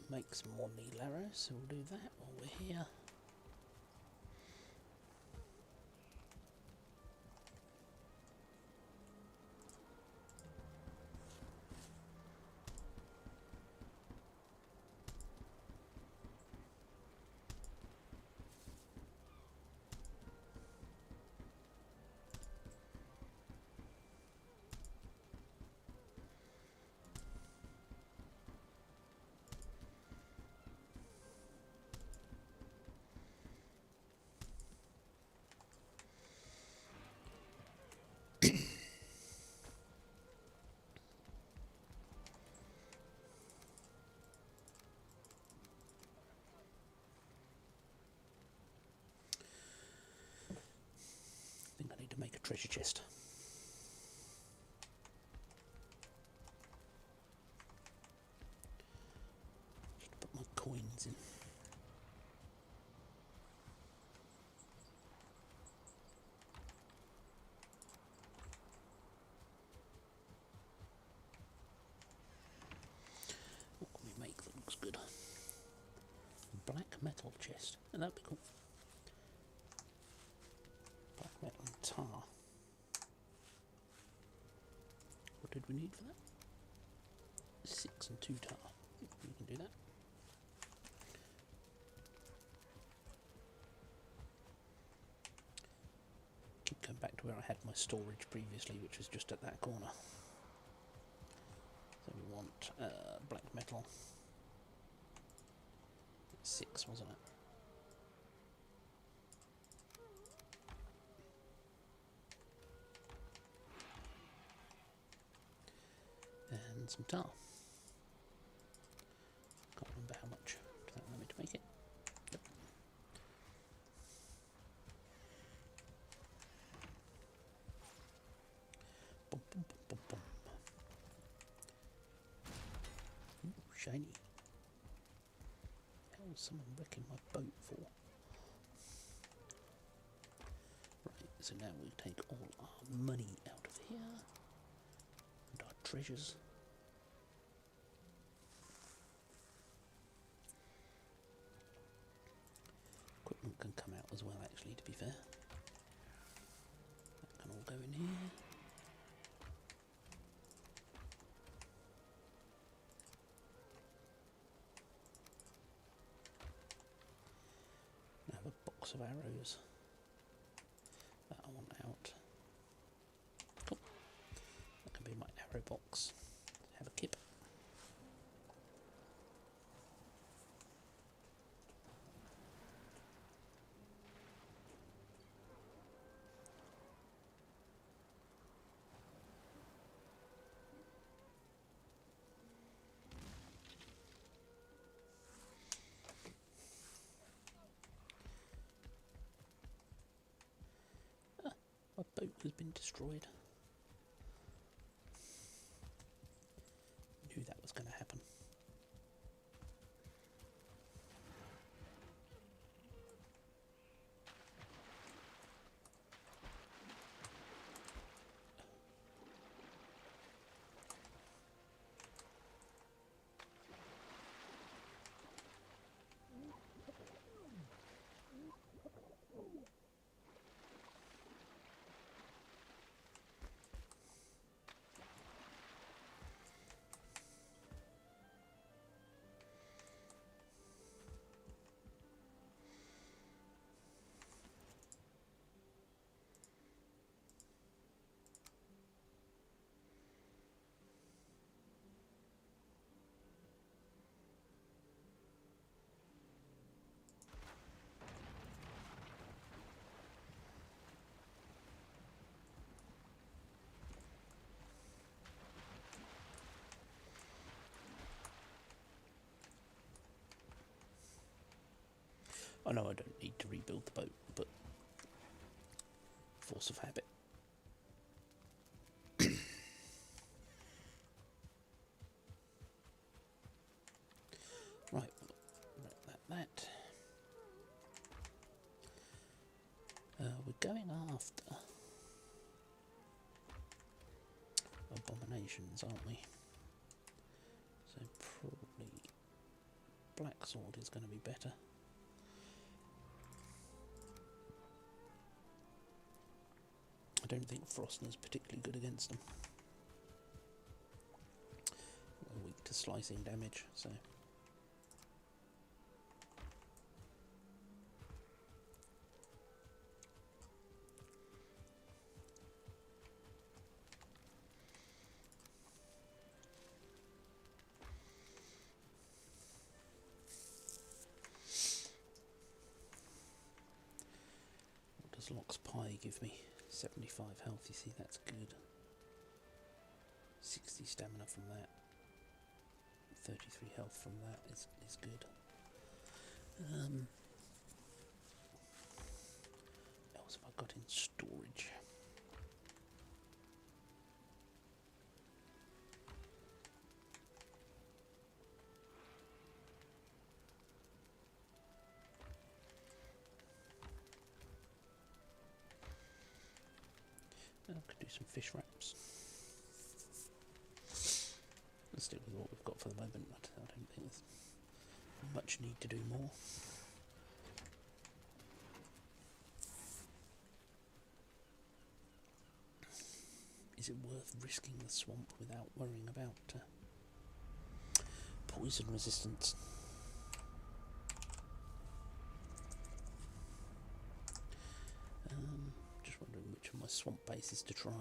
make some more needle arrows, so we'll do that while we're here. treasure chest. Just put my coins in. What can we make that looks good? Black metal chest. Oh, that'd be cool. Black metal and tar. What did we need for that? 6 and 2 tar. We can do that. Keep going back to where I had my storage previously, which was just at that corner. So we want black metal. 6, wasn't it? And some tar. Can't remember how much. Does that allow me to make it? Yep. Boom, boom, boom, boom, boom. Ooh, shiny. How's someone wrecking my boat for? Right, so now we take all our money out of here. And our treasures. Equipment can come out as well, actually, to be fair. That can all go in here. Now I have a box of arrows that I want out. Cool. That can be my arrow box. Have a kip. My boat has been destroyed. Knew that was going to happen. I know I don't need to rebuild the boat, but force of habit. Right, that. We're going after abominations, aren't we? So probably black sword is going to be better. I don't think Frostner's particularly good against them. We're weak to slicing damage, so. What does Locke's Pie give me? 75 health, you see, that's good. 60 stamina from that. 33 health from that is good. What else have I got in storage? could do some fish wraps. Let's stick with what we've got for the moment. I don't think there's much need to do more. Is it worth risking the swamp without worrying about poison resistance? Just wondering which of my swamp bases to try.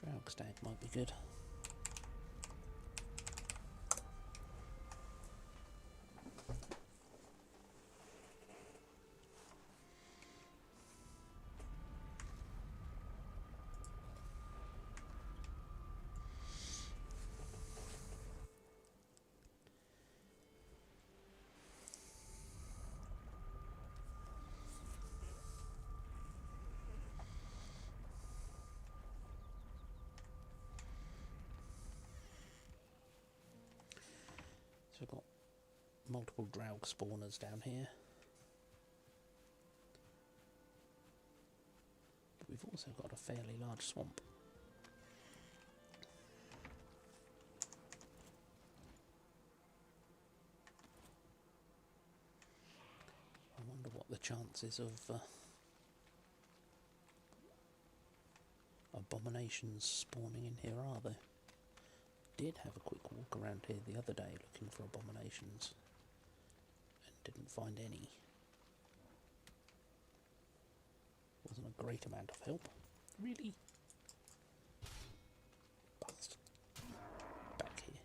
Draugstag might be good. So I've got multiple Draug spawners down here. But we've also got a fairly large swamp. I wonder what the chances of abominations spawning in here are there. Did have a quick walk around here the other day looking for abominations and didn't find any. Wasn't a great amount of help. Really? Bastard. Back here.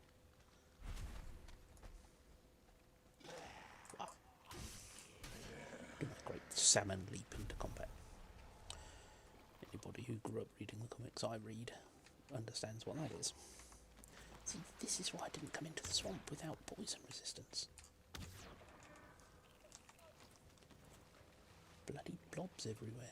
Wow. Do a great salmon leap into combat. Anybody who grew up reading the comics I read understands what that is. See, this is why I didn't come into the swamp without poison resistance. Bloody blobs everywhere.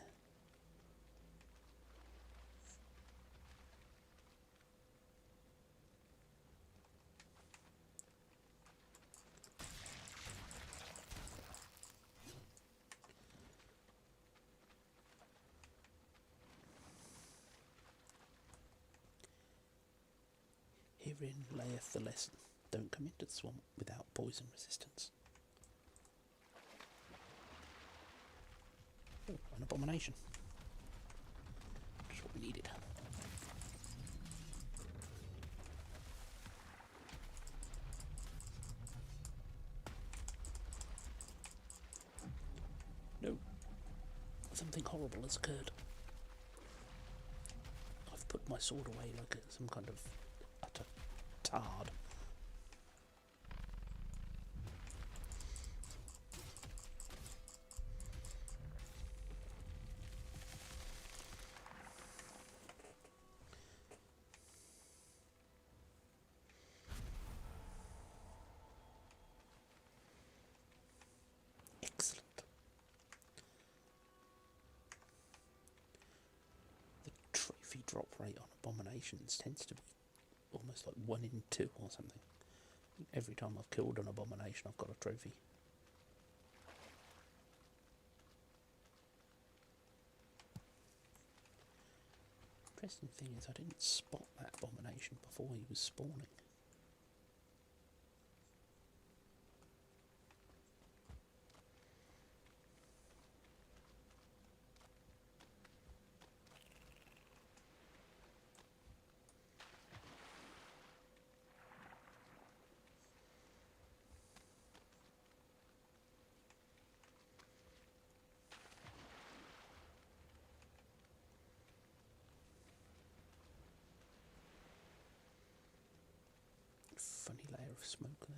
Herein layeth the lesson. Don't come into the swamp without poison resistance. Oh, an abomination. Just what we needed. No. Something horrible has occurred. I've put my sword away like some kind of utter tard. Excellent. The trophy drop rate on abominations tends to be almost like 1 in 2 or something. Every time I've killed an abomination, I've got a trophy. Interesting thing is I didn't spot that abomination before he was spawning. Funny layer of smoke there.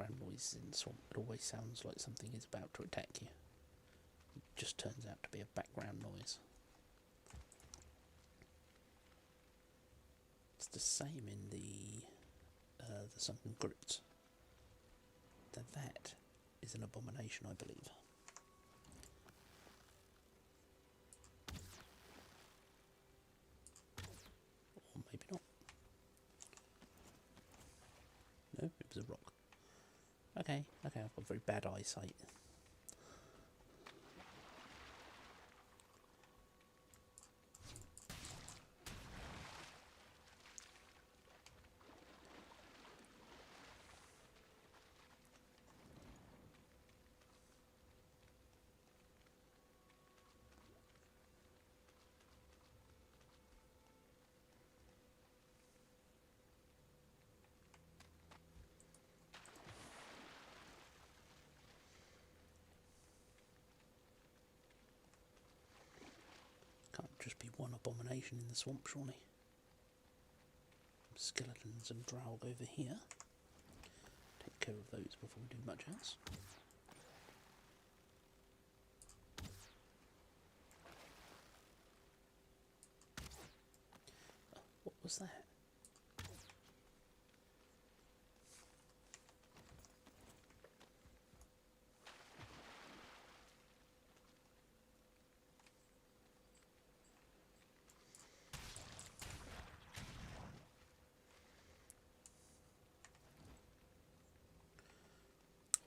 background noises in the swamp. It always sounds like something is about to attack you. It just turns out to be a background noise. It's the same in the Sunken Crypts. That is an abomination, I believe. Or maybe not. No, it was a rock. Okay, I've got very bad eyesight. Can't just be one abomination in the swamp, surely. Skeletons and Draug over here. Take care of those before we do much else. Oh, what was that?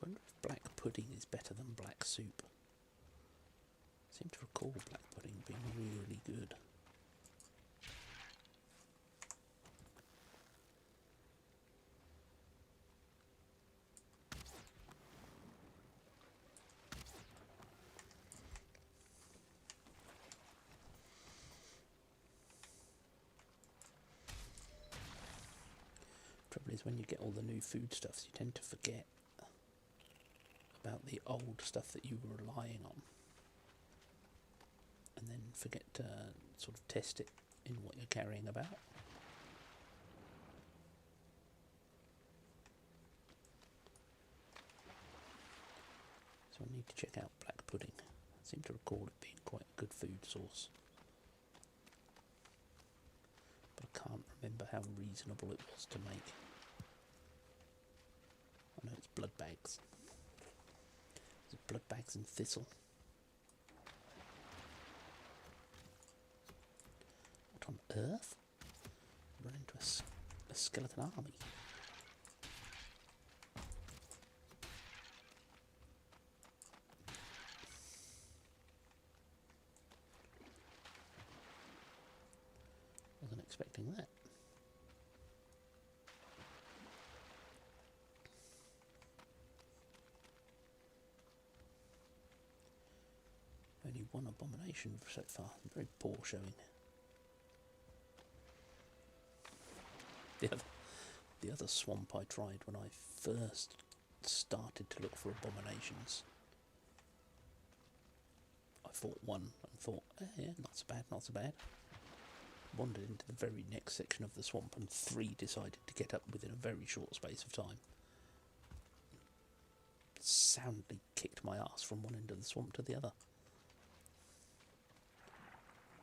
I wonder if black pudding is better than black soup. I seem to recall black pudding being really good. Trouble is, when you get all the new foodstuffs, you tend to forget about the old stuff that you were relying on, and then forget to sort of test it in what you're carrying about. So I need to check out black pudding. I seem to recall it being quite a good food source, but I can't remember how reasonable it was to make. I know it's blood bags. Is it blood bags and thistle? What on earth? Run into a skeleton army. Wasn't expecting that. Only one abomination so far. Very poor showing. The other swamp I tried when I first started to look for abominations, I fought one and thought, yeah, not so bad, not so bad. Wandered into the very next section of the swamp and 3 decided to get up within a very short space of time. Soundly kicked my ass from one end of the swamp to the other.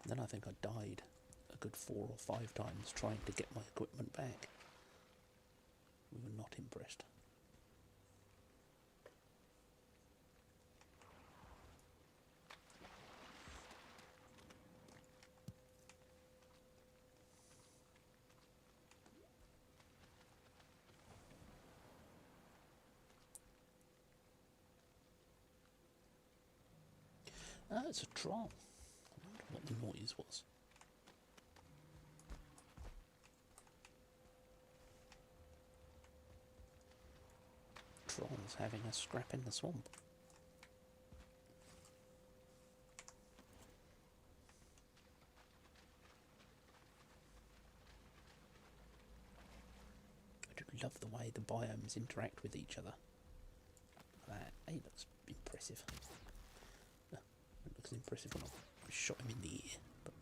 Then I think I died a good 4 or 5 times trying to get my equipment back. We were not impressed. Ah, it's a troll. I wonder what the noise was. Trolls having a scrap in the swamp. I do love the way the biomes interact with each other. That looks impressive. It looks impressive when I shot him in the ear. But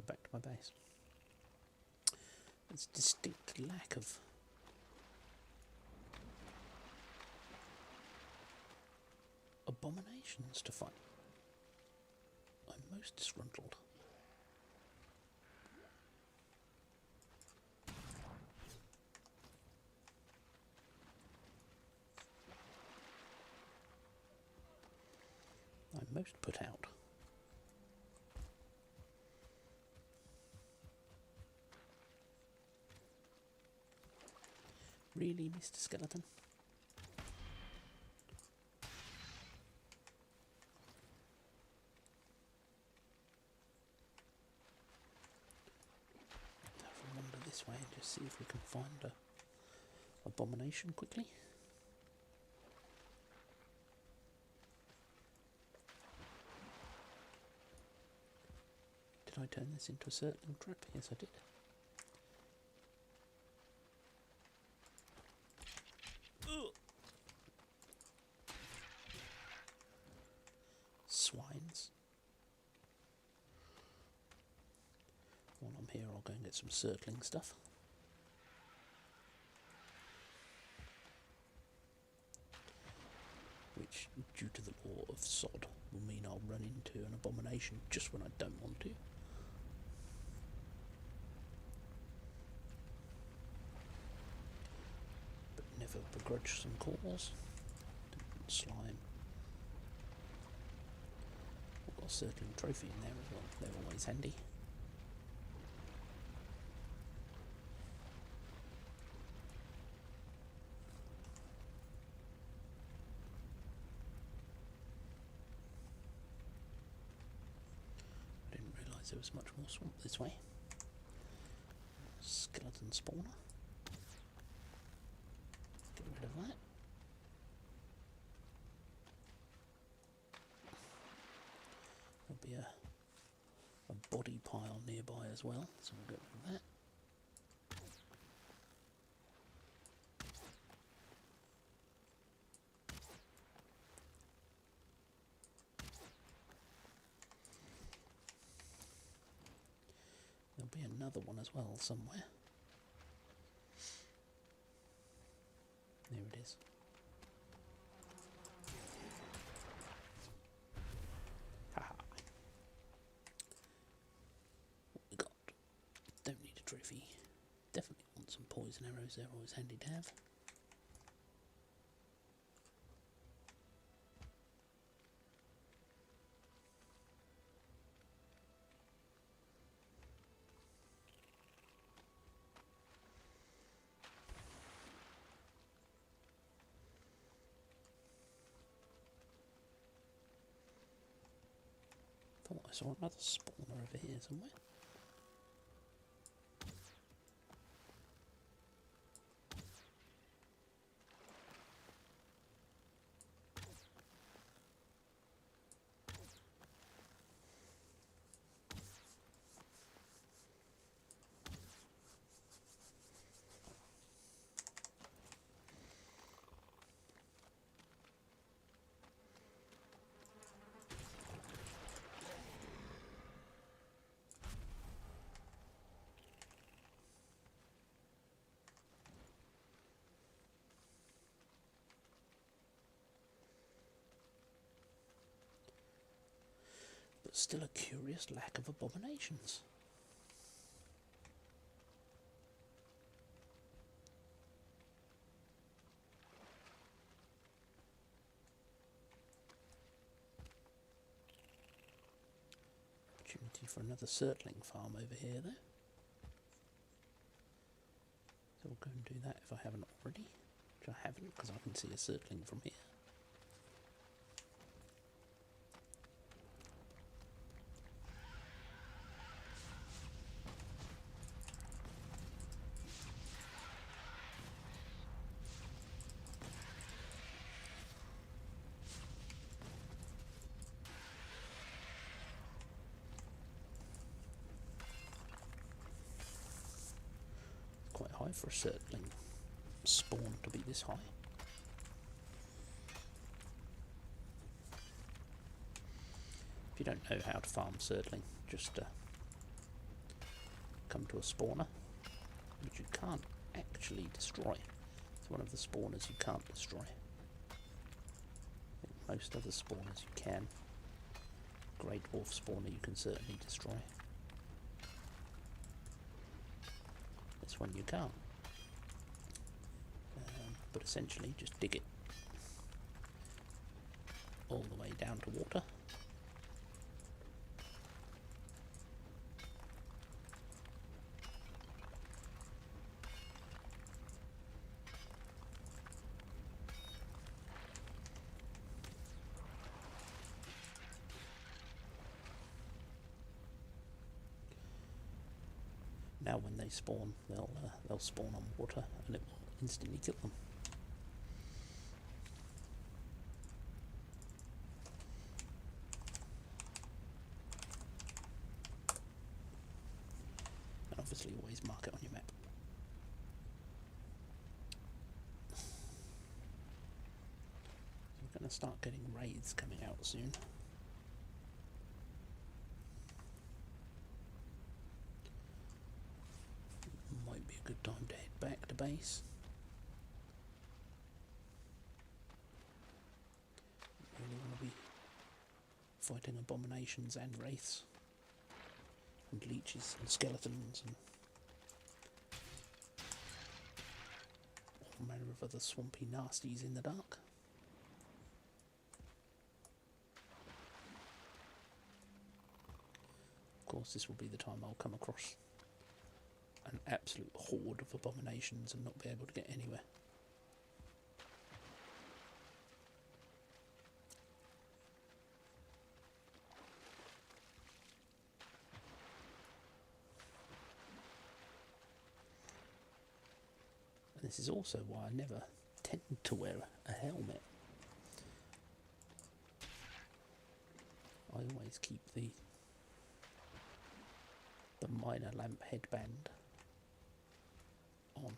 back to my base. There's distinct lack of abominations to fight. I'm most disgruntled. I'm most put out. Really, Mr. Skeleton? Have a wander this way and just see if we can find a abomination quickly. Did I turn this into a circling trap? Yes, I did. Swines. While I'm here, I'll go and get some circling stuff. Which, due to the law of sod, will mean I'll run into an abomination just when I don't want to. But never begrudge some calls. Slime. I've got a circling trophy in there as well. They're always handy. I didn't realise there was much more swamp this way. Skeleton spawner. Get rid of that. There'll be a body pile nearby as well, so we'll get rid of that. There'll be another one as well somewhere. There it is. Haha. What we got? Don't need a trophy. Definitely want some poison arrows, they're always handy to have. Thought I saw another spawner over here somewhere. But still a curious lack of abominations. Opportunity for another circling farm over here though. So we'll go and do that if I haven't already. Which I haven't because I can see a circling from here. Quite high for a circling spawn to be this high. If you don't know how to farm circling, just come to a spawner, which you can't actually destroy. It's one of the spawners you can't destroy. I think most other spawners you can. Great Dwarf spawner you can certainly destroy. This one you can't. But essentially just dig it all the way down to water. Now when they spawn, they'll spawn on water and it will instantly kill them. And obviously always mark it on your map. We're going to start getting raids coming out soon. Might be a good time to head back to base. Really want to be fighting abominations and wraiths and leeches and skeletons and all manner of other swampy nasties in the dark. Of course, this will be the time I'll come across an absolute horde of abominations and not be able to get anywhere. And this is also why I never tend to wear a helmet. I always keep the minor lamp headband on,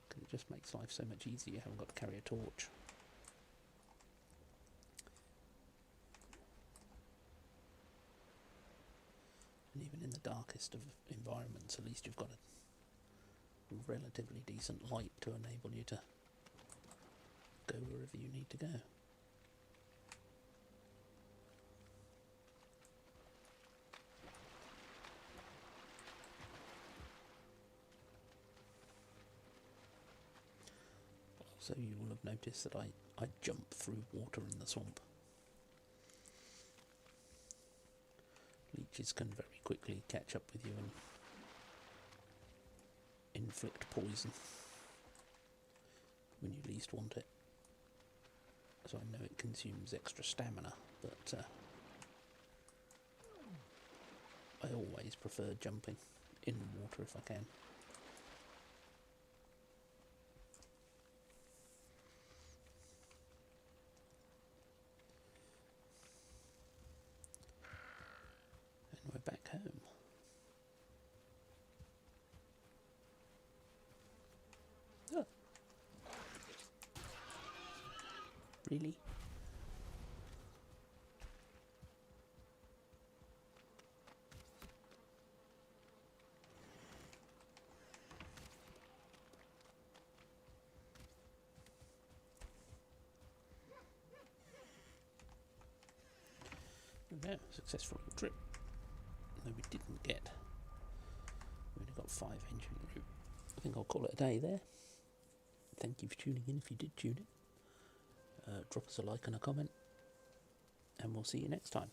because it just makes life so much easier. You haven't got to carry a torch. And even in the darkest of environments, at least you've got a relatively decent light to enable you to go wherever you need to go. So you will have noticed that I jump through water in the swamp. Leeches can very quickly catch up with you and inflict poison when you least want it. So I know it consumes extra stamina, but I always prefer jumping in the water if I can. And we're back home. Oh. Really? Okay, successful trip. No, we didn't get. We only got 5 engine route. I think I'll call it a day there. Thank you for tuning in if you did tune in. Drop us a like and a comment, and we'll see you next time.